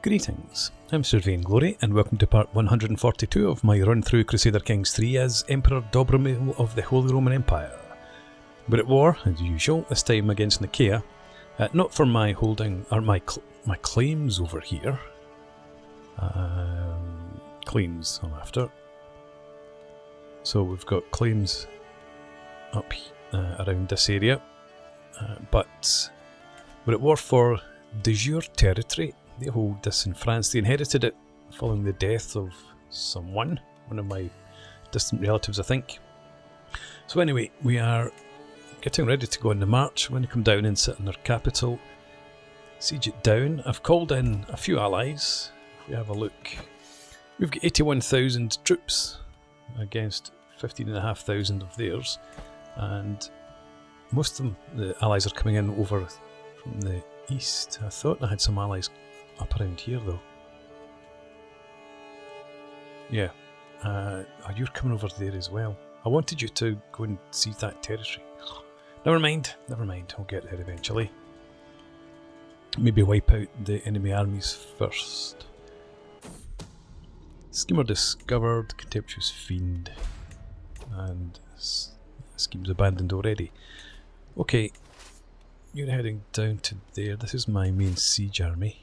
Greetings, I'm Sir Vainglory, and welcome to part 142 of my run through Crusader Kings 3 as Emperor Dobromir of the Holy Roman Empire. We're at war, as usual, this time against Nikaea, not for my holding, or my claims over here. Claims I'm after. So we've got claims up around this area, but we're at war for de jure territory. They hold this in France. They inherited it following the death of someone, one of my distant relatives, I think. So anyway, we are getting ready to go on the march. We're going to come down and sit in their capital, siege it down. I've called in a few allies. If we have a look, we've got 81,000 troops against 15,500 of theirs, and most of them, the allies, are coming in over from the east. I thought I had some allies up around here though. Yeah, you're coming over there as well. I wanted you to go and seize that territory. Never mind, I'll get there eventually. Maybe wipe out the enemy armies first. Schemer discovered, contemptuous fiend, and scheme's abandoned already. Okay, you're heading down to there. This is my main siege army.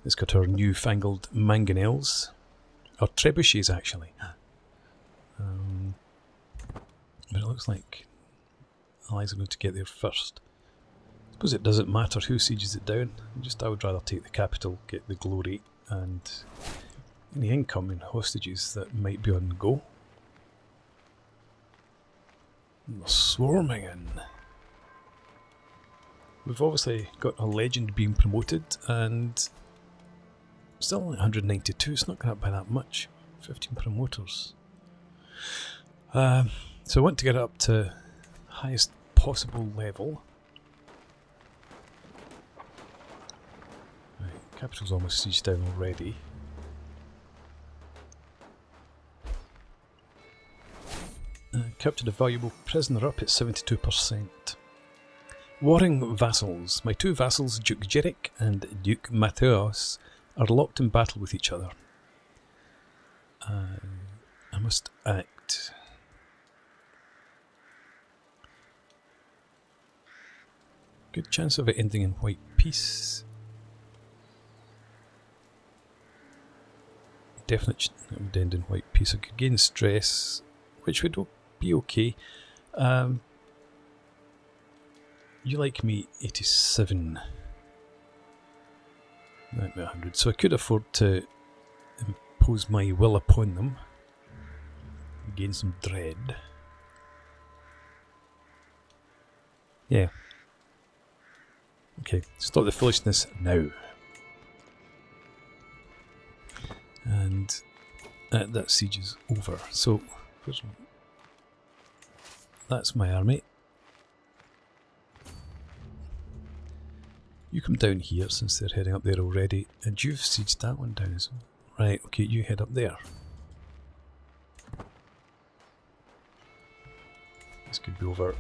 It's got our newfangled mangonels, or trebuchets actually. But it looks like allies are going to get there first. I suppose it doesn't matter who sieges it down. I would rather take the capital, get the glory, and any incoming hostages that might be on the go. They're swarming in. We've obviously got a legend being promoted, and still only 192, it's not going up by that much. 15 promoters. So I want to get it up to highest possible level. Right, capital's almost sieged down already. Captured a valuable prisoner up at 72%. Warring vassals. My two vassals, Duke Jeric and Duke Matthias, are locked in battle with each other. I must act. Good chance of it ending in white peace. Definitely it would end in white peace. I could gain stress, which would be okay. You like me, 87. Might be 100. So I could afford to impose my will upon them. Gain some dread. Yeah. Okay, stop the foolishness now. And that siege is over. So, that's my army. You come down here since they're heading up there already, and you've sieged that one down as well. Right, okay, you head up there. This could be over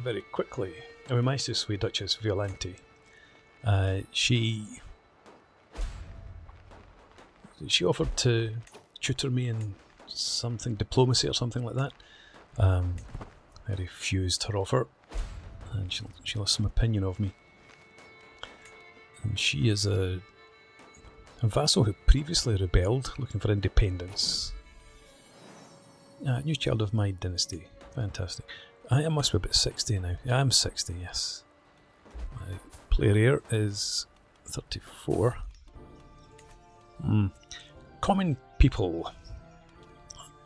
very quickly. And we managed to sway Duchess Violante. She offered to tutor me in something, diplomacy or something like that. I refused her offer, and she lost some opinion of me. And she is a vassal who previously rebelled, looking for independence. New child of my dynasty. Fantastic. I must be about 60 now. Yeah, I'm 60, yes. My player here is 34. Common people.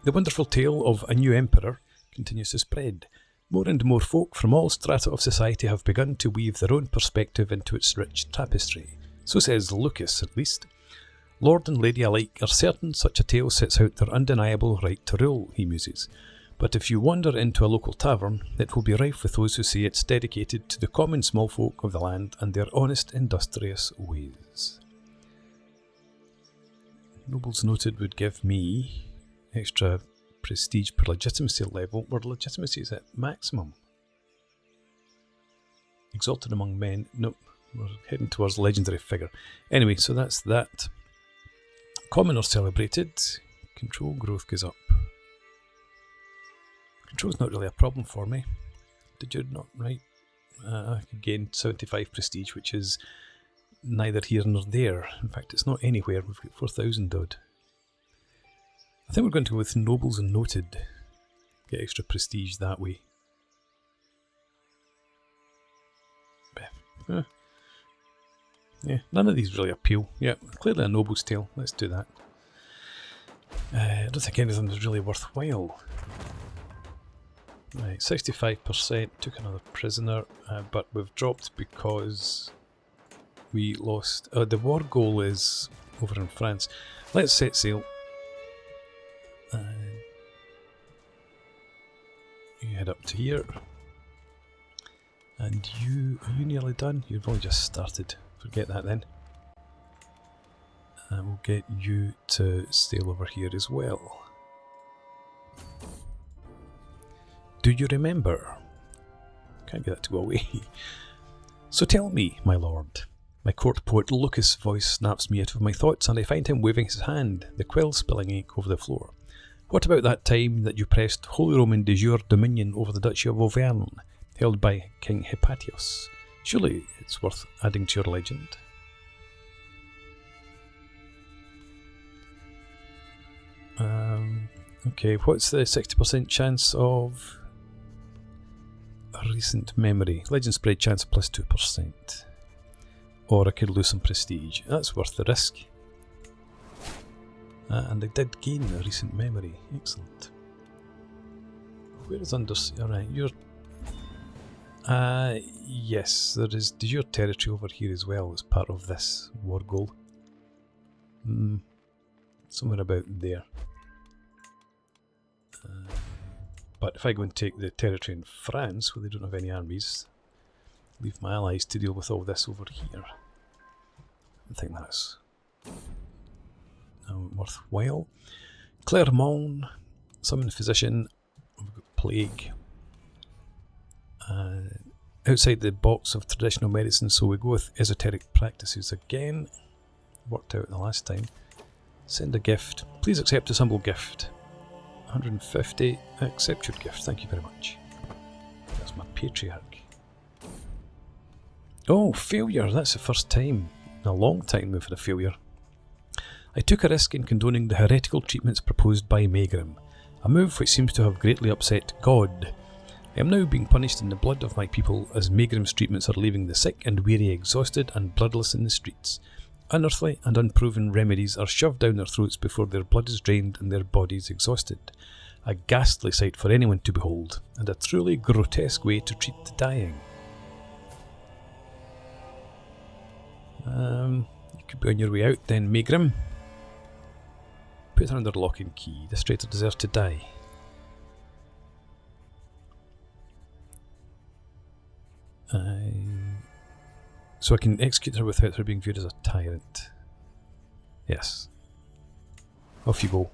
The wonderful tale of a new emperor continues to spread. More and more folk from all strata of society have begun to weave their own perspective into its rich tapestry. So says Lucas, at least. Lord and lady alike are certain such a tale sets out their undeniable right to rule, he muses. But if you wander into a local tavern, it will be rife with those who say it's dedicated to the common small folk of the land and their honest, industrious ways. Nobles noted would give me extra prestige per legitimacy level, where legitimacy is at maximum. Exalted among men, no, We're heading towards legendary figure. Anyway, so that's that. Commoners celebrated. Control growth goes up. Control's not really a problem for me. Did you not? Right. I could gain 75 prestige, which is neither here nor there. In fact, it's not anywhere. We've got 4,000 odd. I think we're going to go with nobles and noted. Get extra prestige that way. Yeah, none of these really appeal. Yeah, clearly a noble's tale. Let's do that. I don't think anything is really worthwhile. Right, 65%, took another prisoner, but we've dropped because we lost... the war goal is over in France. Let's set sail. You head up to here. And are you nearly done? You've only just started. Forget that then. And we'll get you to sail over here as well. Do you remember? Can't get that to go away. So tell me, my lord. My court poet Lucas' voice snaps me out of my thoughts, and I find him waving his hand, the quill spilling ink over the floor. What about that time that you pressed Holy Roman de jure dominion over the Duchy of Auvergne, held by King Hypatios? Surely it's worth adding to your legend. Okay, what's the 60% chance of a recent memory? Legend spread chance of plus 2%. Or I could lose some prestige. That's worth the risk. And I did gain a recent memory. Excellent. Where is Undersea? Alright, you're... yes, there is de jure territory over here as well as part of this war goal. Somewhere about there. But if I go and take the territory in France, where they don't have any armies, leave my allies to deal with all this over here. I think that's worthwhile. Clermont, summon physician, we've got plague. Outside the box of traditional medicine, so we go with esoteric practices again. Worked out the last time. Send a gift. Please accept a humble gift. 150. Accept your gift. Thank you very much. That's my patriarch. Oh, failure. That's the first time in a long time we've had a failure. I took a risk in condoning the heretical treatments proposed by Megrim, a move which seems to have greatly upset God. I am now being punished in the blood of my people as Megrim's treatments are leaving the sick and weary exhausted and bloodless in the streets. Unearthly and unproven remedies are shoved down their throats before their blood is drained and their bodies exhausted. A ghastly sight for anyone to behold, and a truly grotesque way to treat the dying. You could be on your way out then, Megrim. Put her under lock and key. This traitor deserves to die. So I can execute her without her being viewed as a tyrant. Yes. Off you go.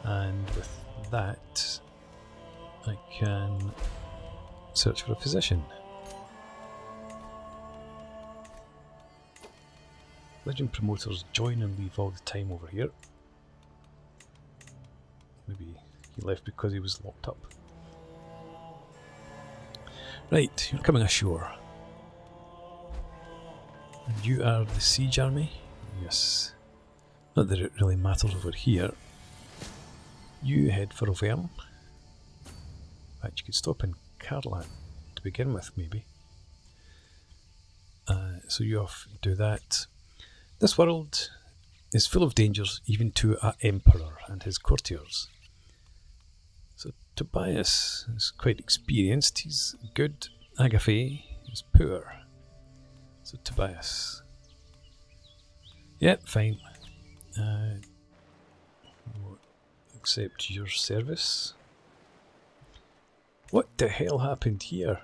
And with that, I can search for a physician. Legend promoters join and leave all the time over here. Maybe he left because he was locked up. Right, you're coming ashore. And you are the siege army? Yes. Not that it really matters over here. You head for Auvergne. In fact, you could stop in Carlat to begin with, maybe. So you off do that. This world is full of dangers, even to an emperor and his courtiers. So Tobias is quite experienced. He's good. Agafe is poor. So Tobias. Yep, fine. We'll accept your service. What the hell happened here?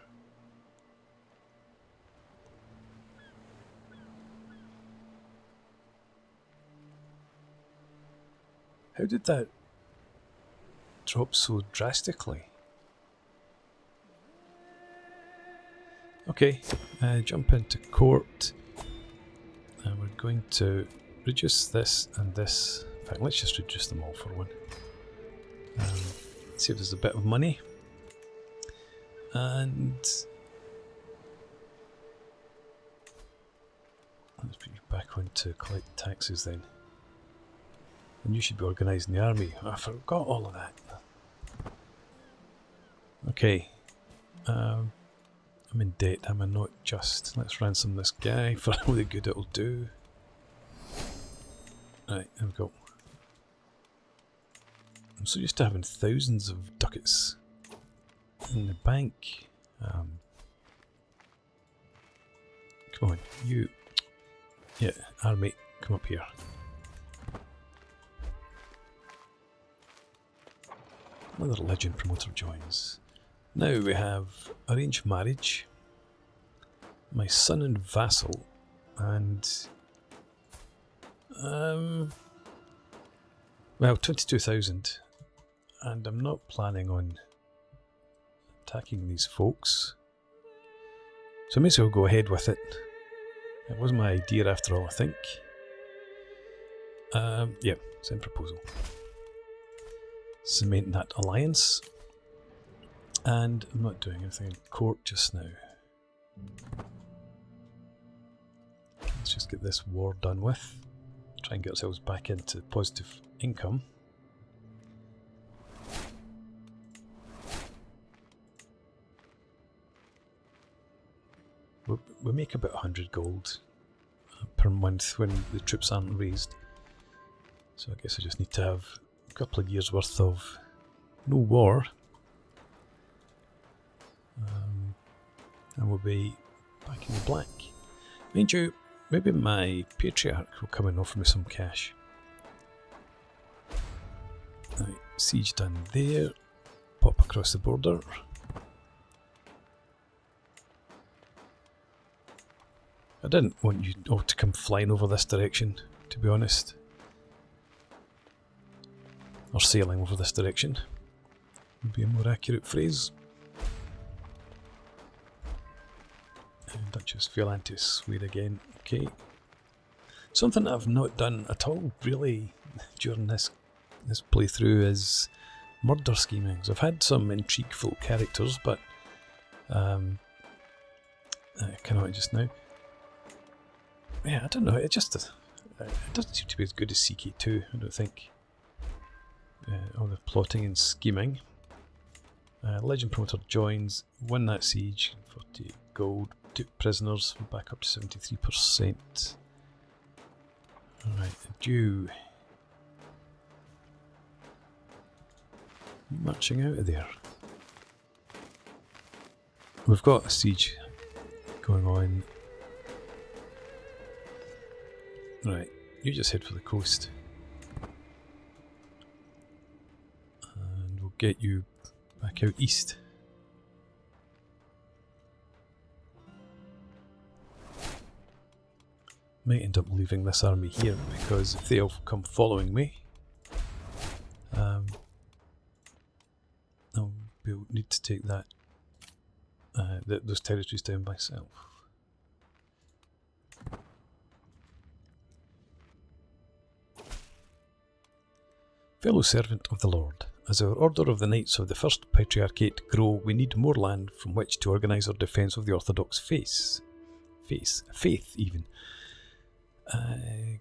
How did that drop so drastically? Okay, jump into court. And we're going to reduce this and this. In fact, let's just reduce them all for one. See if there's a bit of money. And let's put you back on to collect taxes then. And you should be organising the army. I forgot all of that. Okay. I'm in debt, am I not? Just let's ransom this guy for all the good it'll do. Right, there we go. I'm so used to having thousands of ducats in the bank. Come on, you. Yeah, army, come up here. Another legend promoter joins. Now we have arranged marriage, my son and vassal, and well, 22,000, and I'm not planning on attacking these folks, so I may as well go ahead with it. It was my idea after all, I think. Yeah, send proposal. Cement that alliance. And I'm not doing anything in court just now. Let's just get this war done with. Try and get ourselves back into positive income. We make about 100 gold per month when the troops aren't raised. So I guess I just need to have a couple of years worth of no war. And we'll be back in the black. Mind you, maybe my patriarch will come and offer me some cash. Right, siege done there. Pop across the border. I didn't want you all to come flying over this direction, to be honest. Or sailing over this direction would be a more accurate phrase. Duchess Violante swear again. Okay. Something that I've not done at all really during this playthrough is murder schemings. I've had some intrigueful characters, but I cannot just now. Yeah, I don't know. It just it doesn't seem to be as good as CK2. I don't think. All the plotting and scheming. Legend promoter joins. Win that siege. 48 gold. Took prisoners. Back up to 73%. Alright, Anjou. Marching out of there. We've got a siege going on. Right, you just head for the coast. And we'll get you back out east. Might end up leaving this army here because if they all come following me, I'll need to take that those territories down myself. Fellow servant of the Lord, as our order of the Knights of the First Patriarchate grow, we need more land from which to organise our defence of the Orthodox faith even.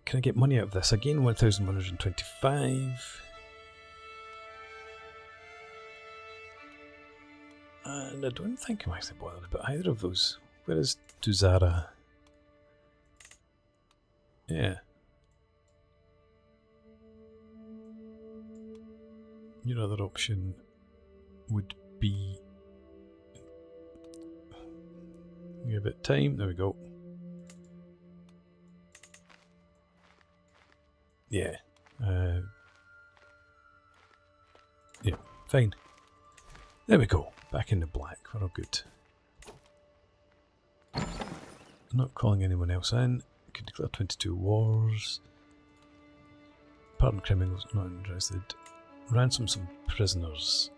Can I get money out of this? Again, 1,125. And I don't think I'm actually bothered about either of those. Where is Tuzara? Yeah. Your other option would be... Give it time. There we go. Yeah. Yeah, fine. There we go. Back in the black. We're all good. I'm not calling anyone else in. Could declare 22 wars. Pardon criminals, not interested. Ransom some prisoners.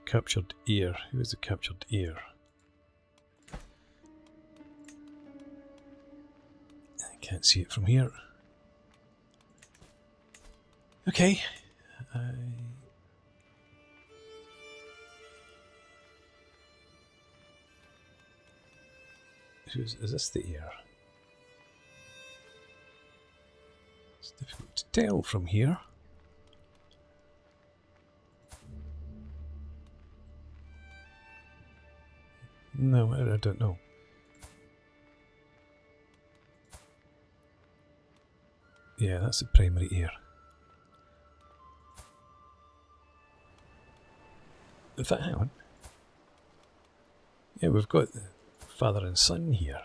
Captured air. Who is the captured air? I can't see it from here. Okay. Is this the air? It's difficult to tell from here. No, I don't know. Yeah, that's the primary air. In fact, hang on. Yeah, we've got the father and son here.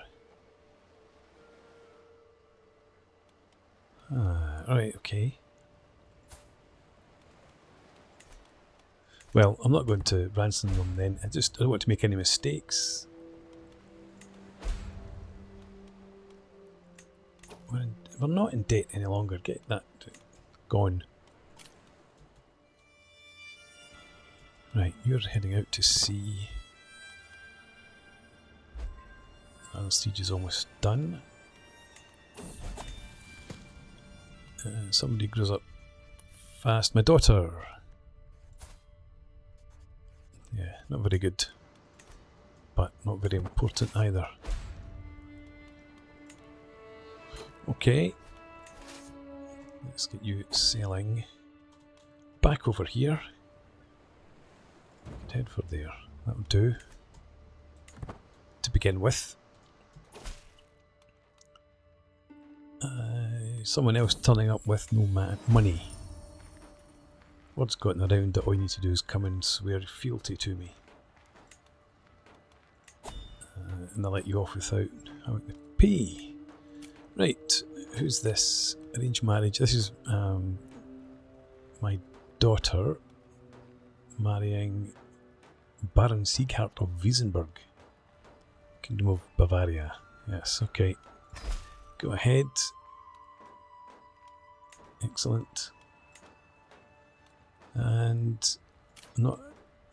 Alright, okay. Well, I'm not going to ransom them then. I don't want to make any mistakes. We're not in debt any longer. Get that gone. Right, you're heading out to sea. Our siege is almost done. Somebody grows up fast. My daughter! Yeah, not very good. But not very important either. Okay. Let's get you sailing back over here. Head for there. That'll do. To begin with. Someone else turning up with no money. Word's gotten around that all you need to do is come and swear fealty to me. And they'll let you off without having to pay. Right, who's this? Arranged marriage. This is my daughter marrying Baron Sieghart of Wiesenberg, Kingdom of Bavaria. Yes, okay. Go ahead. Excellent. And not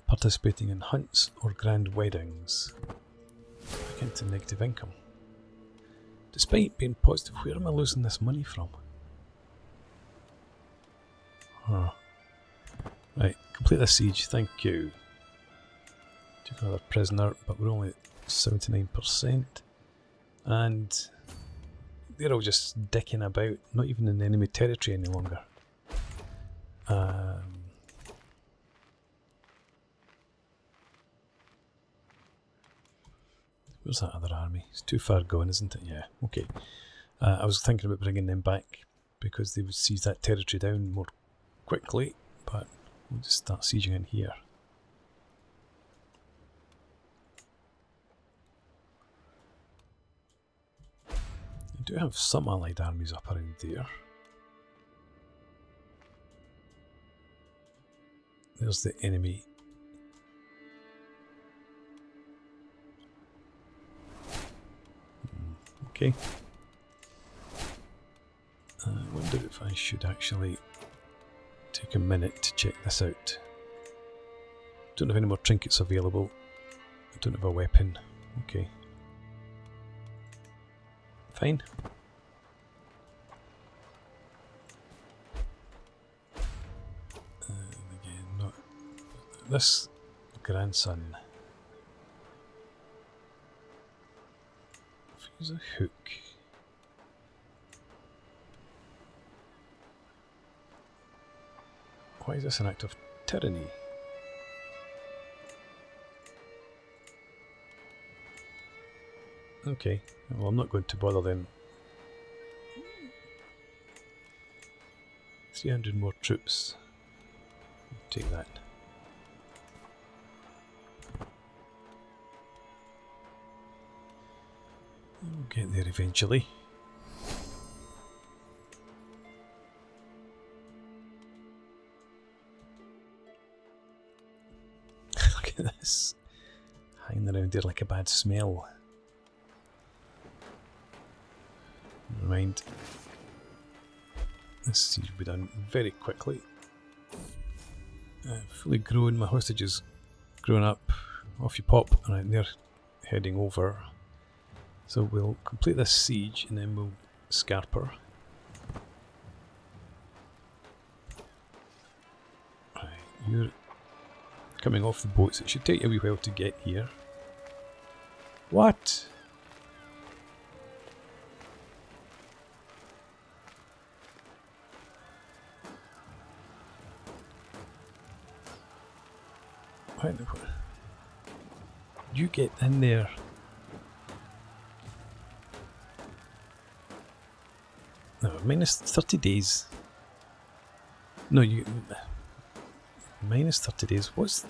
participating in hunts or grand weddings. Back into negative income. Despite being positive, where am I losing this money from? Huh. Right, complete this siege, thank you. Took another prisoner, but we're only at 79%. And they're all just dicking about, not even in enemy territory any longer. Where's that other army? It's too far gone, isn't it? Yeah, okay. I was thinking about bringing them back because they would seize that territory down more quickly, but we'll just start sieging in here. I do have some allied armies up around there. There's the enemy. Okay. I wonder if I should actually take a minute to check this out. Don't have any more trinkets available. I don't have a weapon. Okay. Fine. Again, not this grandson. Use a hook. Why is this an act of tyranny? Okay, well I'm not going to bother then. 300 more troops. Take that. We'll get there eventually. Look at this. Hanging around there like a bad smell. Never mind. This siege will be done very quickly. fully grown. My hostage is grown up. Off you pop. Alright, they're heading over. So we'll complete this siege and then we'll scarper. Right, you're coming off the boats. It should take you a wee while to get here. What? What? You get in there. No, minus 30 days. No, you... Minus 30 days. What's...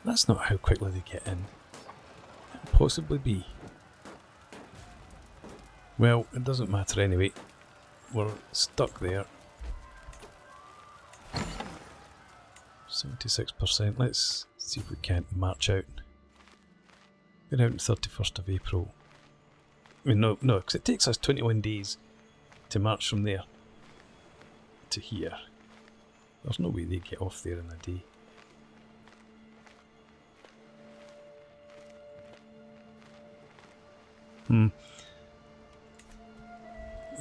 That's not how quickly they get in. It could possibly be. Well, it doesn't matter anyway. We're stuck there. 76%. Let's see if we can't march out. Get out on 31st of April. I mean, no, because it takes us 21 days to march from there to here. There's no way they get off there in a day.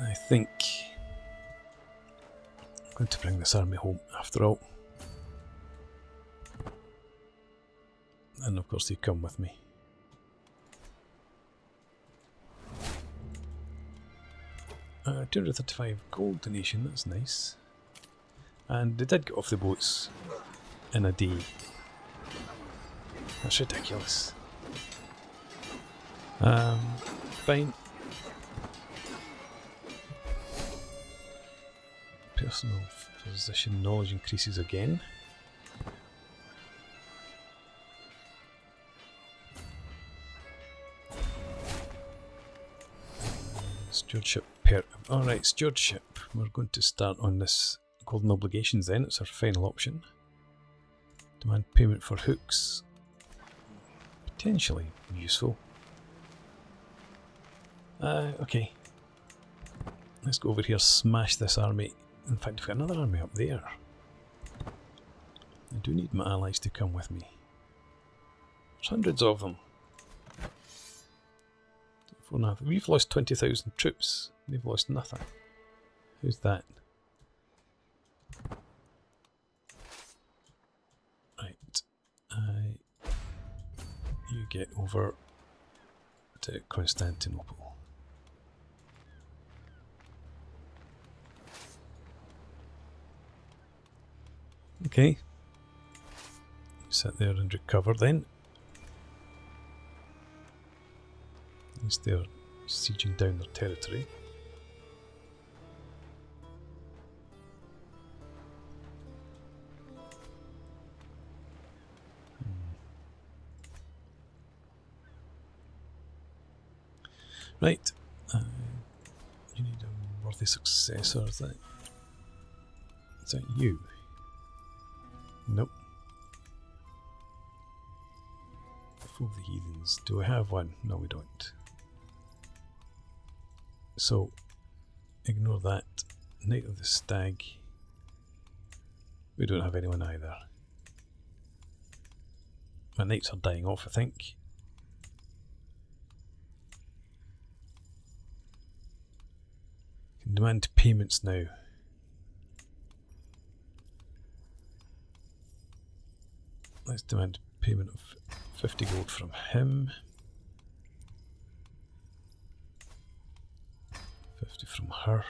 I think I'm going to bring this army home after all. And of course they come with me. Uh, 235 gold donation, that's nice. And they did get off the boats in a day. That's ridiculous. Fine. Personal physician knowledge increases again. Stewardship per... Alright, stewardship. We're going to start on this golden obligations then. It's our final option. Demand payment for hooks. Potentially useful. Okay. Let's go over here, smash this army. In fact, we've got another army up there. I do need my allies to come with me. There's hundreds of them. We've lost 20,000 troops. They've lost nothing. Who's that? Right. You get over to Constantinople. Okay. Sit there and recover then. At least they're sieging down their territory. Right. You need a worthy successor, is that you? Nope. Fool the heathens. Do I have one? No, we don't. So, ignore that. Knight of the Stag. We don't have anyone either. My knights are dying off, I think. Can demand payments now. Let's demand payment of 50 gold from him. 50 from her.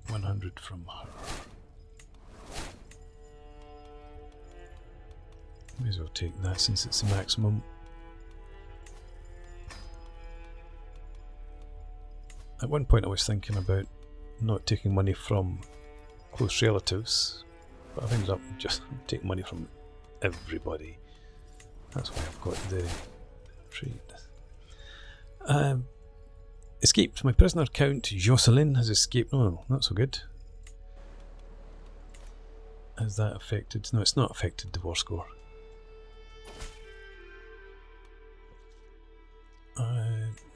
100 from her. May as well take that since it's the maximum. At one point I was thinking about not taking money from close relatives, but I've ended up just taking money from everybody. That's why I've got the trade. Escaped. My prisoner count, Jocelyn, has escaped. Oh, not so good. Has that affected? No, it's not affected the war score.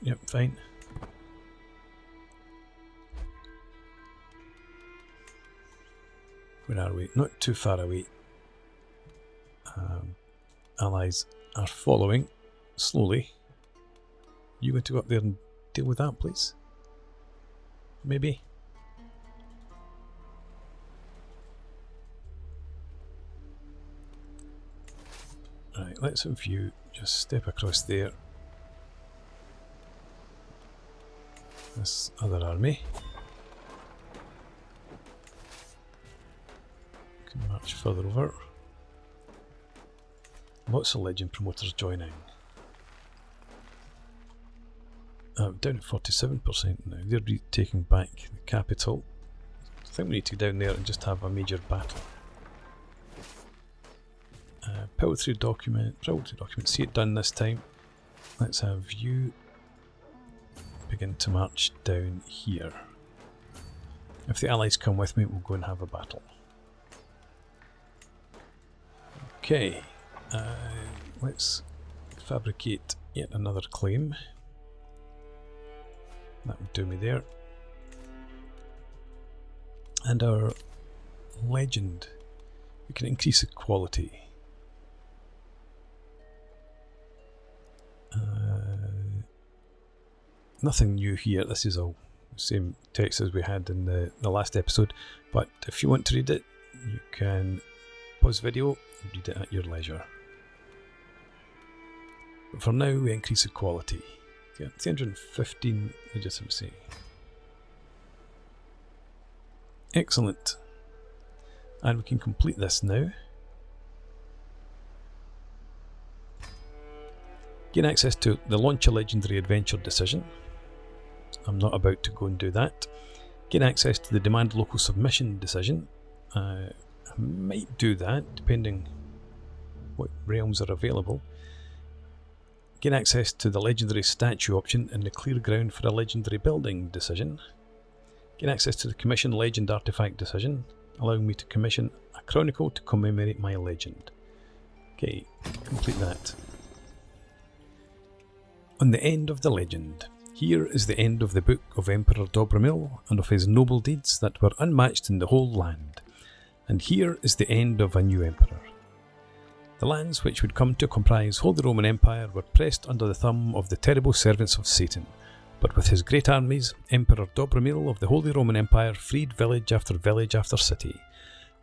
Yep, fine. Where are we? Not too far away. Allies are following slowly. You going to go up there and deal with that, please? Maybe? Right, let's have you just step across there. This other army can march further over. Lots of legend promoters joining. Down at 47% now. They're taking back the capital. I think we need to go down there and just have a major battle. Power through document. See it done this time. Let's have you begin to march down here. If the allies come with me, we'll go and have a battle. Okay. Let's fabricate yet another claim. That would do me there. And our legend, we can increase the quality. Nothing new here. This is all the same text as we had in the last episode, but if you want to read it, you can pause the video and read it at your leisure. But for now, we increase the quality. 315 legitimacy. Excellent. And we can complete this now. Gain access to the Launch a Legendary Adventure decision. I'm not about to go and do that. Gain access to the Demand Local Submission decision. I might do that depending what realms are available. Gain access to the Legendary Statue option and the Clear Ground for a Legendary Building decision. Gain access to the Commission Legend Artifact decision, allowing me to commission a Chronicle to commemorate my legend. Okay, complete that. On the end of the legend. Here is the end of the book of Emperor Dobramil and of his noble deeds that were unmatched in the whole land. And here is the end of a new emperor. The lands which would come to comprise Holy Roman Empire were pressed under the thumb of the terrible servants of Satan, but with his great armies, Emperor Dobramil of the Holy Roman Empire freed village after city.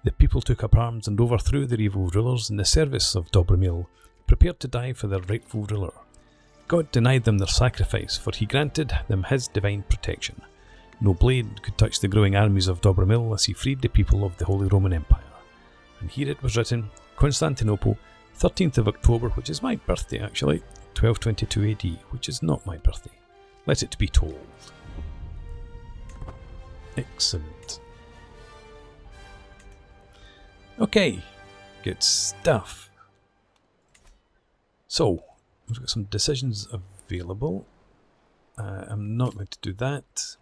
The people took up arms and overthrew their evil rulers in the service of Dobramil, prepared to die for their rightful ruler. God denied them their sacrifice, for he granted them his divine protection. No blade could touch the growing armies of Dobramil as he freed the people of the Holy Roman Empire. And here it was written, Constantinople, 13th of October, which is my birthday actually, 1222 AD, which is not my birthday. Let it be told. Excellent. Okay, good stuff. So, we've got some decisions available. I'm not going to do that.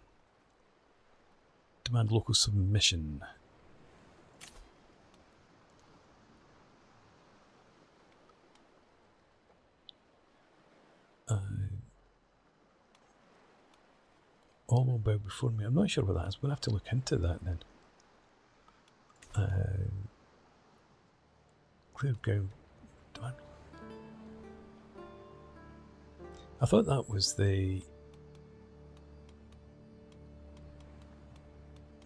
Demand local submission. All will bow before me. I'm not sure what that is. We'll have to look into that then. Clear ground. Demand. I thought that was the...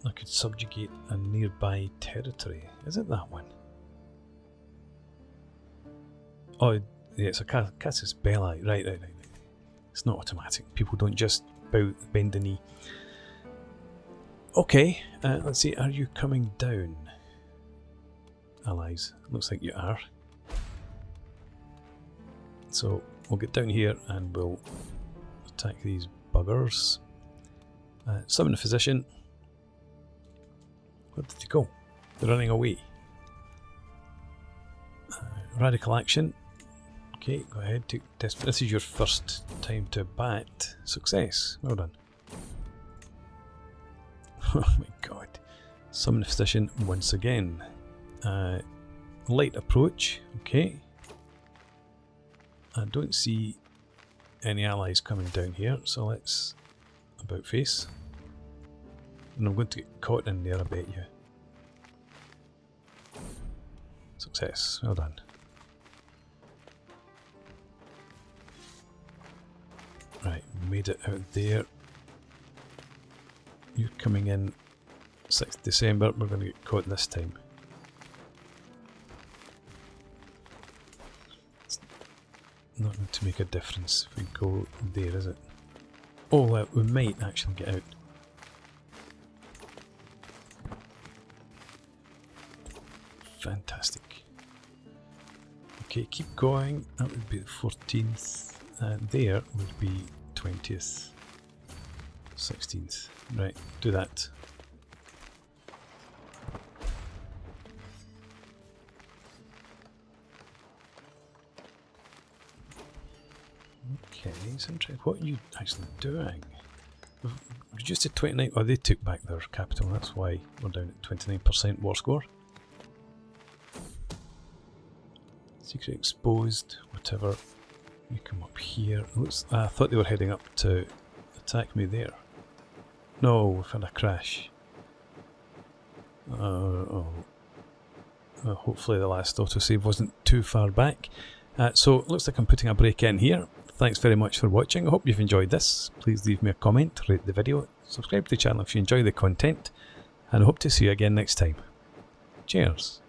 I could subjugate a nearby territory. Is it that one? Oh, yeah, it's a casus belli. Right. It's not automatic. People don't just bend the knee. Okay, let's see. Are you coming down? Allies. Looks like you are. So we'll get down here and we'll attack these buggers. Summon a physician. Where did they go? They're running away. Radical action. Okay, go ahead. This is your first time to bat. Success. Well done. Oh my god. Summon a physician once again. Light approach. Okay. I don't see any allies coming down here, so let's about face. And I'm going to get caught in there, I bet you. Success. Well done. Right, made it out there. You're coming in 6th December. We're going to get caught this time. It's not going to make a difference if we go there, is it? Oh, well, we might actually get out. Fantastic. Okay, keep going. That would be the 14th. There would be 20th. 16th. Right, do that. Okay, it's interesting. What are you actually doing? We've reduced to 29. Oh, they took back their capital. That's why we're down at 29% war score. Secret exposed, whatever. You come up here. Looks, I thought they were heading up to attack me there. No, we've had a crash. Hopefully the last autosave wasn't too far back. So it looks like I'm putting a break in here. Thanks very much for watching. I hope you've enjoyed this. Please leave me a comment, rate the video, subscribe to the channel if you enjoy the content, and I hope to see you again next time. Cheers.